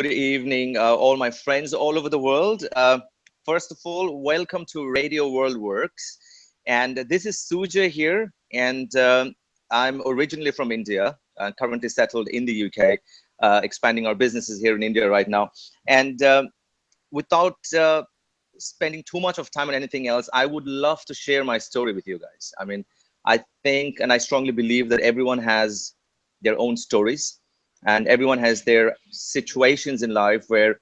good evening, all my friends all over the world. First of all, welcome to Radio World Works. And this is Sujay here, and I'm originally from India, currently settled in the UK, expanding our businesses here in India right now. And without spending too much of time on anything else, I would love to share my story with you guys. I mean, I think and I strongly believe that everyone has their own stories and everyone has their situations in life where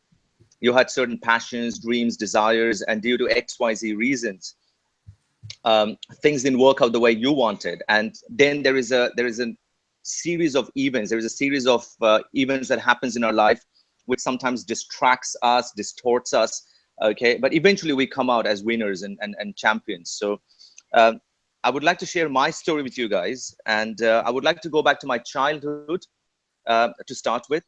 you had certain passions, dreams, desires, and due to XYZ reasons, things didn't work out the way you wanted. And then there is a series of events. There is a series of events that happens in our life, which sometimes distracts us, distorts us. Okay, but eventually we come out as winners and champions. So I would like to share my story with you guys, and I would like to go back to my childhood to start with.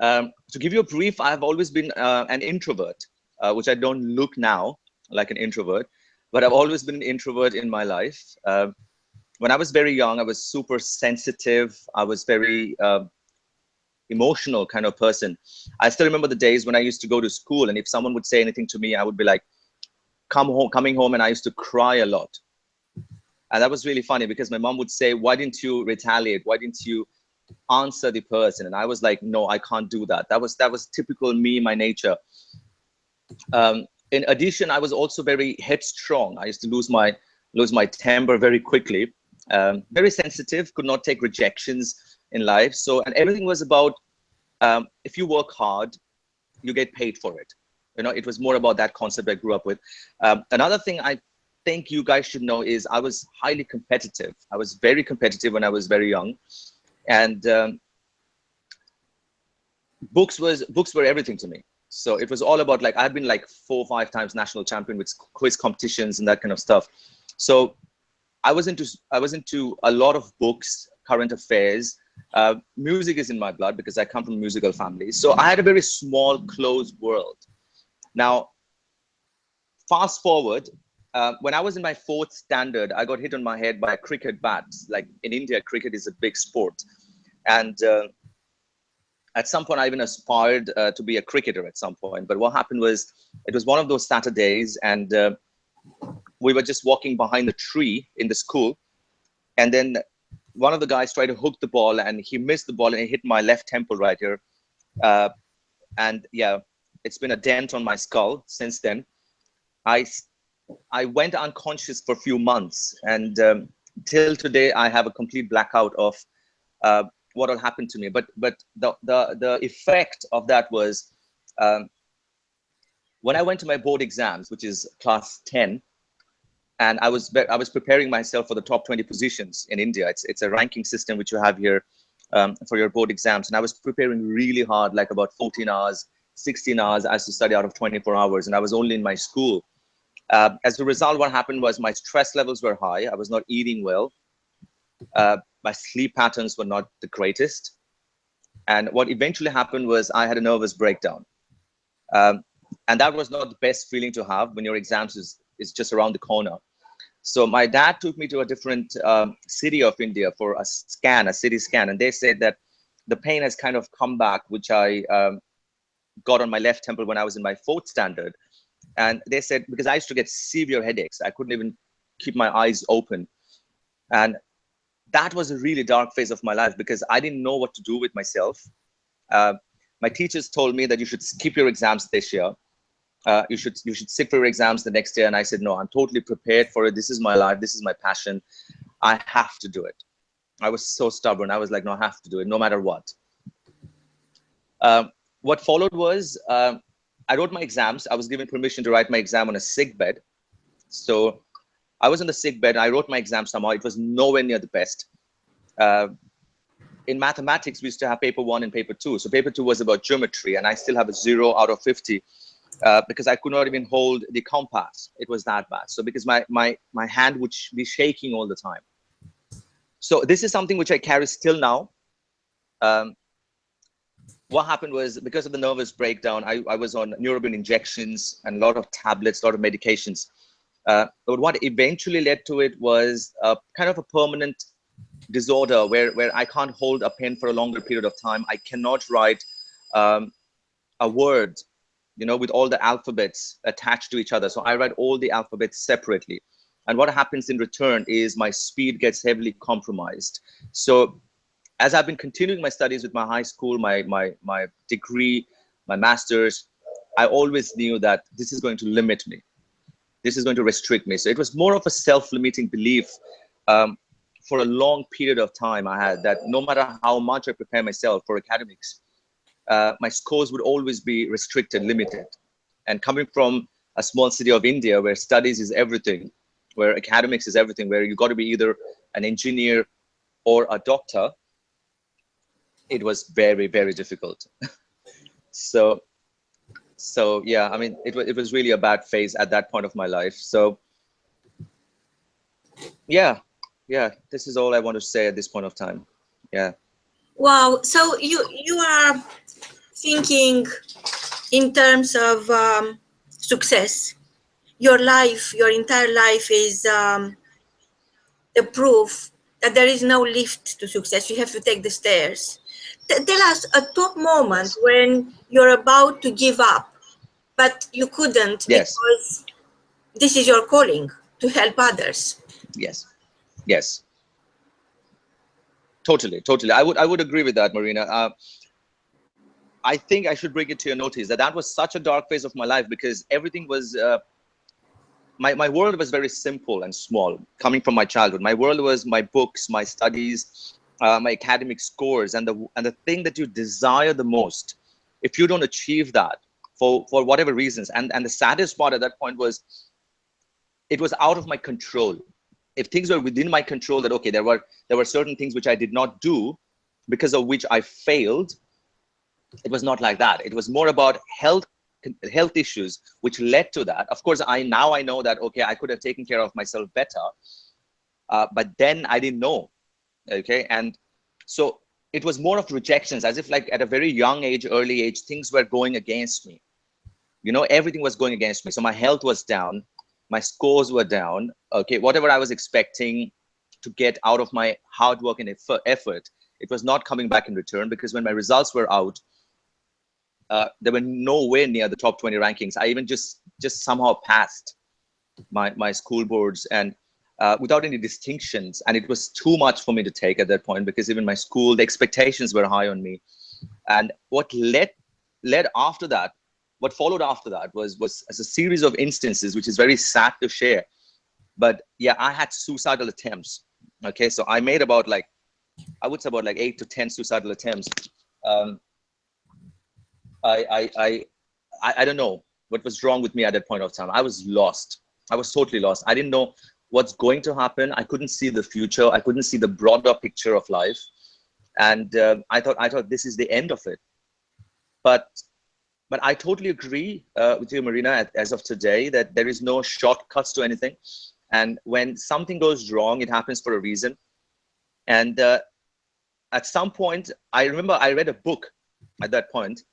To give you a brief, I've always been an introvert, which I don't look now like an introvert, but I've always been an introvert in my life. When I was very young, I was super sensitive. I was very emotional kind of person. I still remember the days when I used to go to school, and if someone would say anything to me, I would be like, coming home, and I used to cry a lot. And that was really funny because my mom would say, why didn't you retaliate? Why didn't you answer the person? And I was like, no, I can't do that. That was typical me, my nature. In addition, I was also very headstrong. I used to lose my temper very quickly. Very sensitive, could not take rejections in life. So, and everything was about, if you work hard, you get paid for it. You know, it was more about that concept I grew up with. Another thing I think you guys should know is I was highly competitive. I was very competitive when I was very young. And books were everything to me. So it was all about, like, I've been like 4 or 5 times national champion with quiz competitions and that kind of stuff. So I was into a lot of books, current affairs. Music is in my blood because I come from a musical family. So I had a very small, closed world. Now, fast forward, when I was in my 4th standard, I got hit on my head by a cricket bat. Like in India, cricket is a big sport. And at some point, I even aspired to be a cricketer at some point. But what happened was, it was one of those Saturdays, and we were just walking behind the tree in the school. And then one of the guys tried to hook the ball, and he missed the ball, and it hit my left temple right here. And yeah, it's been a dent on my skull since then. I went unconscious for a few months, and till today I have a complete blackout of what had happened to me. But the effect of that was, when I went to my board exams, which is class 10, and I was preparing myself for the top 20 positions in India. It's a ranking system which you have here for your board exams, and I was preparing really hard, like about 14 hours, 16 hours. I used to study out of 24 hours, and I was only in my school. As a result, what happened was my stress levels were high. I was not eating well. My sleep patterns were not the greatest. And what eventually happened was I had a nervous breakdown. And that was not the best feeling to have when your exams is just around the corner. So my dad took me to a different city of India for a city scan. And they said that the pain has kind of come back, which I got on my left temple when I was in my 4th standard. And they said, because I used to get severe headaches, I couldn't even keep my eyes open. And that was a really dark phase of my life because I didn't know what to do with myself. My teachers told me that you should skip your exams this year. You should sit for your exams the next year. And I said, no, I'm totally prepared for it. This is my life. This is my passion. I have to do it. I was so stubborn. I was like, no, I have to do it no matter what. What followed was, I wrote my exams. I was given permission to write my exam on a sick bed. So I was on the sick bed. I wrote my exam somehow. It was nowhere near the best. In mathematics, we used to have paper 1 and paper 2. So paper 2 was about geometry, and I still have a 0 out of 50 because I could not even hold the compass. It was that bad. So because my hand would be shaking all the time. So this is something which I carry still now. What happened was, because of the nervous breakdown, I was on neurobion injections and a lot of tablets, a lot of medications. But what eventually led to it was kind of a permanent disorder where I can't hold a pen for a longer period of time. I cannot write um, a word, with all the alphabets attached to each other. So I write all the alphabets separately. And what happens in return is my speed gets heavily compromised. So as I've been continuing my studies with my high school, my degree, my master's, I always knew that this is going to limit me. This is going to restrict me. So it was more of a self-limiting belief. For a long period of time, I had that no matter how much I prepare myself for academics, my scores would always be restricted, limited. And coming from a small city of India where studies is everything, where academics is everything, where you got to be either an engineer or a doctor, it was very, very difficult. So yeah, I mean, it was really a bad phase at that point of my life. So yeah, this is all I want to say at this point of time. Yeah. Wow. So you are thinking in terms of success. Your life, your entire life is the proof that there is no lift to success. You have to take the stairs. Tell us a top moment Yes. when you're about to give up, but you couldn't Yes. because this is your calling to help others. Yes. Yes. Totally. I would agree with that, Marina. I think I should bring it to your notice that that was such a dark phase of my life because everything was my world was very simple and small coming from my childhood. My world was my books, my studies, my academic scores, and the thing that you desire the most. If you don't achieve that for whatever reasons, and the saddest part at that point was it was out of my control. If things were within my control, that okay, there were certain things which I did not do because of which I failed. It was not like that. It was more about health issues which led to that. Of course, I know that okay, I could have taken care of myself better, but then I didn't know. Okay, and so it was more of rejections, as if like at a very young age, early age, things were going against me. Everything was going against me. So my health was down, my scores were down. Okay, whatever I was expecting to get out of my hard work and effort, it was not coming back in return, because when my results were out, they were nowhere near the top 20 rankings. I even just somehow passed my school boards, and without any distinctions. And it was too much for me to take at that point, because even my school, the expectations were high on me. And what led after that, what followed after that was as a series of instances, which is very sad to share. But yeah, I had suicidal attempts. Okay, so I made about like, I would say about like 8 to 10 suicidal attempts. I don't know what was wrong with me at that point of time. I was lost. I was totally lost. I didn't know what's going to happen. I couldn't see the future. I couldn't see the broader picture of life. And I thought this is the end of it. But I totally agree with you, Marina, as of today, that there is no shortcuts to anything. And when something goes wrong, it happens for a reason. And at some point, I remember I read a book at that point,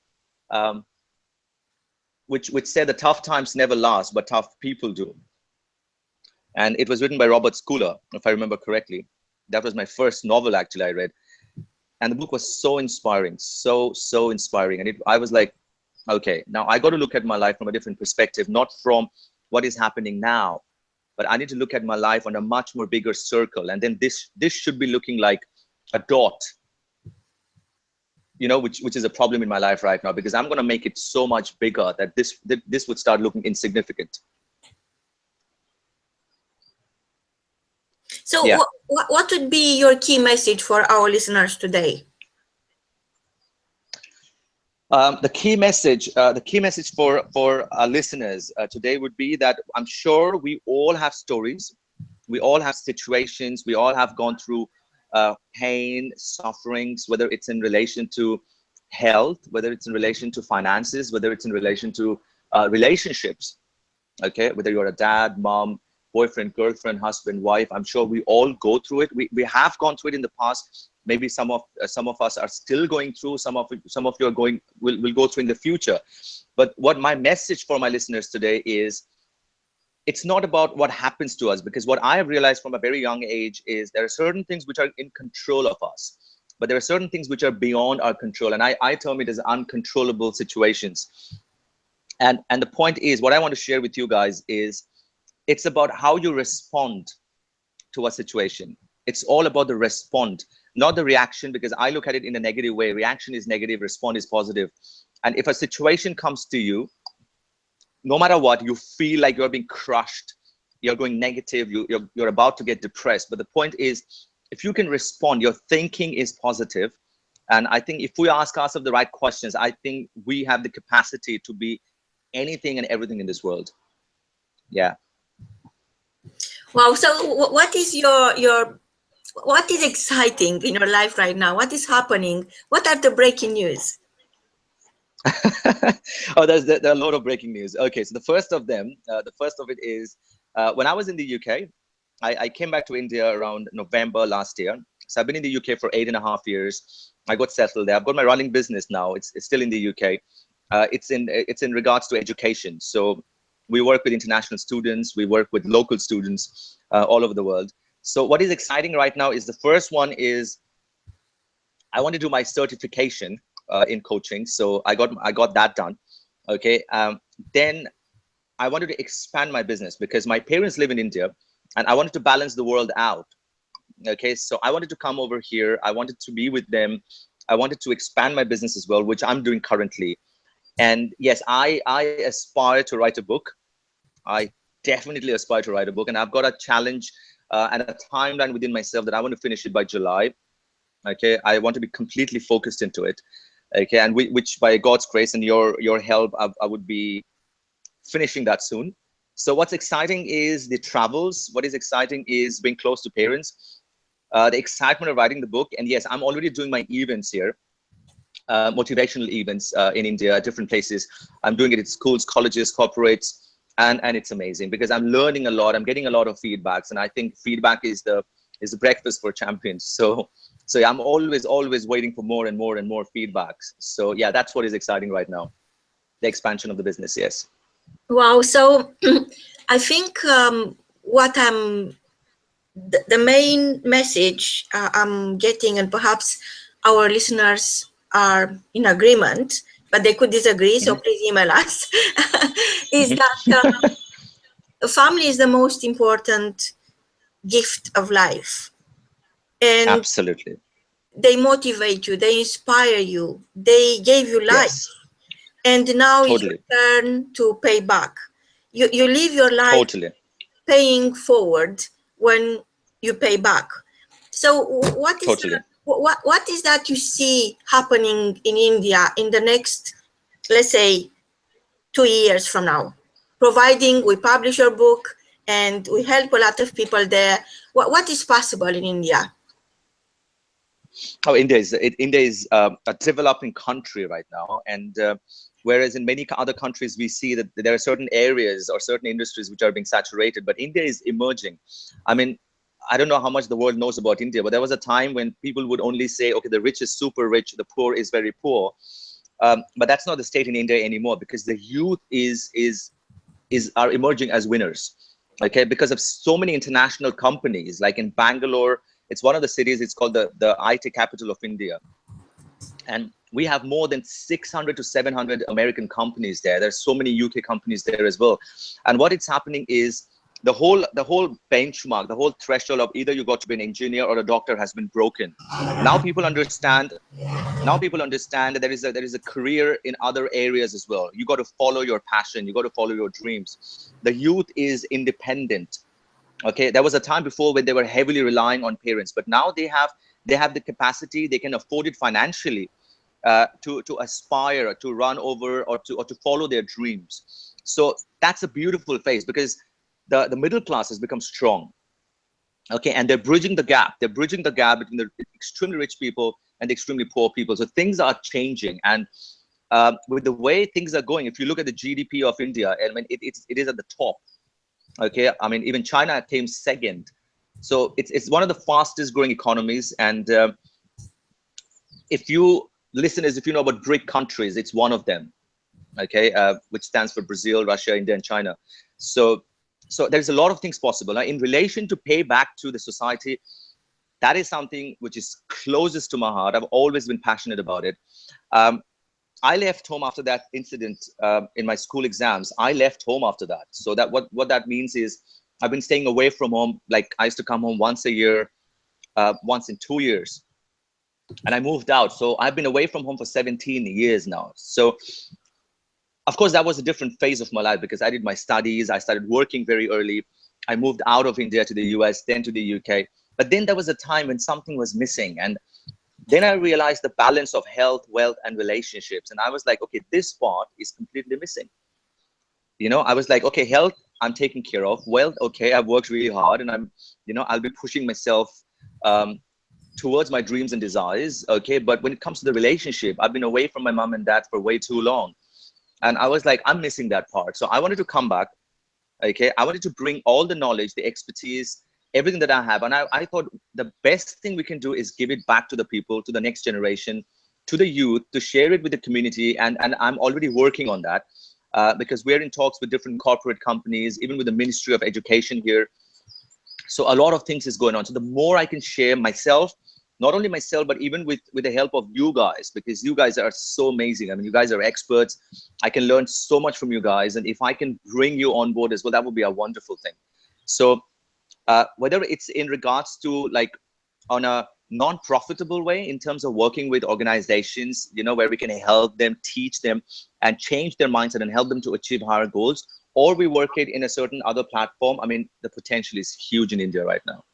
which said the tough times never last, but tough people do. And it was written by Robert Schuller, if I remember correctly. That was my first novel, actually, I read. And the book was so inspiring, so inspiring. And I was like, okay, now I got to look at my life from a different perspective, not from what is happening now, but I need to look at my life on a much more bigger circle. And then this should be looking like a dot, which is a problem in my life right now, because I'm going to make it so much bigger that this would start looking insignificant. So yeah. What would be your key message for our listeners today? The key message for our listeners today would be that I'm sure we all have stories, we all have situations, we all have gone through pain, sufferings, whether it's in relation to health, whether it's in relation to finances, whether it's in relation to relationships. Okay, whether you're a dad, mom, boyfriend, girlfriend, husband, wife, I'm sure we all go through it. We have gone through it in the past. Maybe some of us are still going through. Some of you are will go through in the future. But what my message for my listeners today is, it's not about what happens to us, because what I have realized from a very young age is there are certain things which are in control of us. but there are certain things which are beyond our control, and I term it as uncontrollable situations. And the point is, what I want to share with you guys is, it's about how you respond to a situation. It's all about the respond, not the reaction, because I look at it in a negative way. Reaction is negative, respond is positive. And if a situation comes to you, no matter what, you feel like you're being crushed, you're going negative, you're about to get depressed. But the point is, if you can respond, your thinking is positive. And I think if we ask ourselves the right questions, I think we have the capacity to be anything and everything in this world. Yeah. Wow. So what is what is exciting in your life right now? What is happening? What are the breaking news? Oh, there are a lot of breaking news. Okay, so the first of it is, when I was in the UK, I came back to India around November last year. So I've been in the UK for 8.5 years. I got settled there. I've got my running business now. It's still in the UK. It's in regards to education. So we work with international students. We work with local students all over the world. So what is exciting right now is, the first one is, I want to do my certification in coaching. So I got that done. Okay. Then I wanted to expand my business because my parents live in India and I wanted to balance the world out. Okay. So I wanted to come over here. I wanted to be with them. I wanted to expand my business as well, which I'm doing currently. And yes, I aspire to write a book. I definitely aspire to write a book, and I've got a challenge and a timeline within myself that I want to finish it by July. Okay, I want to be completely focused into it. Okay, and which by God's grace and your help, I would be finishing that soon. So what's exciting is the travels. What is exciting is being close to parents, the excitement of writing the book. And yes, I'm already doing my events here, motivational events in India at different places. I'm doing it at schools, colleges, corporates, and it's amazing because I'm learning a lot. I'm getting a lot of feedbacks, and I think feedback is the breakfast for champions. So yeah, I'm always waiting for more and more and more feedbacks. So yeah, that's what is exciting right now, the expansion of the business. Yes. Wow. So I think what the main message I'm getting, and perhaps our listeners are in agreement, but they could disagree, so please email us, is that family is the most important gift of life. And absolutely, they motivate you, they inspire you, they gave you life. Yes. And now Totally. it's your turn to pay back. You live your life Totally. paying forward when you pay back. So what is Totally. that, what is that you see happening in India in the next, let's say, 2 years from now? Providing we publish your book and we help a lot of people there, what is possible in India? Oh, India is a developing country right now, and whereas in many other countries we see that there are certain areas or certain industries which are being saturated, but India is emerging. I mean, I don't know how much the world knows about India, but there was a time when people would only say, okay, the rich is super rich, the poor is very poor, but that's not the state in India anymore, because the youth are emerging as winners. Okay, because of so many international companies, like in Bangalore. It's one of the cities, it's called the IT capital of India. And we have more than 600 to 700 American companies there. There's so many UK companies there as well. And what is happening is the whole benchmark, the whole threshold of either you got to be an engineer or a doctor has been broken. Now people understand that there is a career in other areas as well. You got to follow your passion. You got to follow your dreams. The youth is independent. Okay, there was a time before when they were heavily relying on parents, but now they have the capacity, they can afford it financially to aspire, to run over, or to follow their dreams. So that's a beautiful phase, because the middle class has become strong. Okay, and they're bridging the gap. They're bridging the gap between the extremely rich people and the extremely poor people. So things are changing, and with the way things are going, if you look at the GDP of India, I mean, it is at the top. Okay, I mean, even China came second. So it's one of the fastest growing economies. And if you know about BRIC countries, it's one of them. Okay, which stands for Brazil, Russia, India, and China. So there's a lot of things possible. Now, in relation to pay back to the society, that is something which is closest to my heart. I've always been passionate about it. I left home after that incident in my school exams. I left home after that. So that what that means is I've been staying away from home. Like I used to come home once a year, once in 2 years, and I moved out. So I've been away from home for 17 years now. So of course that was a different phase of my life because I did my studies. I started working very early. I moved out of India to the US, then to the UK. But then there was a time when something was missing. And then I realized the balance of health, wealth, and relationships. And I was like, okay, this part is completely missing. You know, I was like, okay, health, I'm taking care of. Wealth, okay, I've worked really hard and I'm, you know, I'll be pushing myself towards my dreams and desires. Okay. But when it comes to the relationship, I've been away from my mom and dad for way too long. And I was like, I'm missing that part. So I wanted to come back. Okay. I wanted to bring all the knowledge, the expertise, everything that I have. And I thought the best thing we can do is give it back to the people, to the next generation, to the youth, to share it with the community. And I'm already working on that because we're in talks with different corporate companies, even with the Ministry of Education here. So a lot of things is going on. So the more I can share myself, not only myself, but even with the help of you guys, because you guys are so amazing. I mean, you guys are experts. I can learn so much from you guys. And if I can bring you on board as well, that would be a wonderful thing. So whether it's in regards to like on a non-profitable way in terms of working with organizations, you know, where we can help them, teach them and change their mindset and help them to achieve higher goals, or we work it in a certain other platform. I mean, the potential is huge in India right now.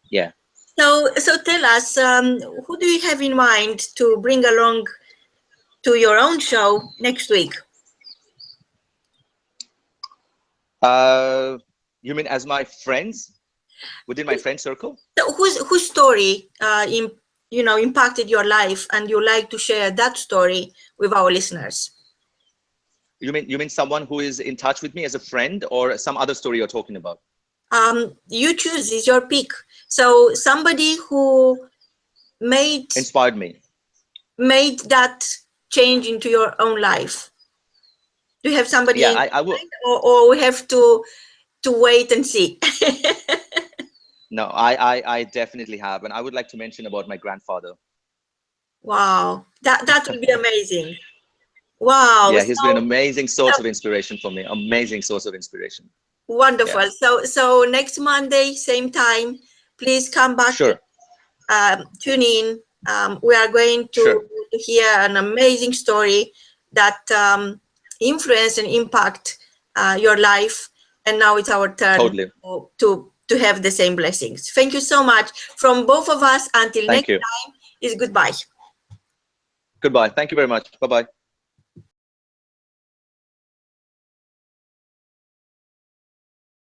Yeah. So tell us, who do you have in mind to bring along to your own show next week? You mean as my friends within my friend circle? So whose story impacted your life, and you like to share that story with our listeners? You mean someone who is in touch with me as a friend, or some other story you're talking about? You choose, is your pick. So somebody who inspired me, made that change into your own life. Do you have somebody? Yeah, I will. Or we have to wait and see. No, I definitely have, and I would like to mention about my grandfather. Wow, that would be amazing. Wow. Yeah, he's been an amazing source of inspiration for me. Amazing source of inspiration. Wonderful. Yeah. So next Monday, same time, please come back. Sure. Tune in. We are going to hear an amazing story that influence and impact your life. And now it's our turn to have the same blessings. Thank you so much from both of us. Until next time, is goodbye. Goodbye. Thank you very much. Bye-bye.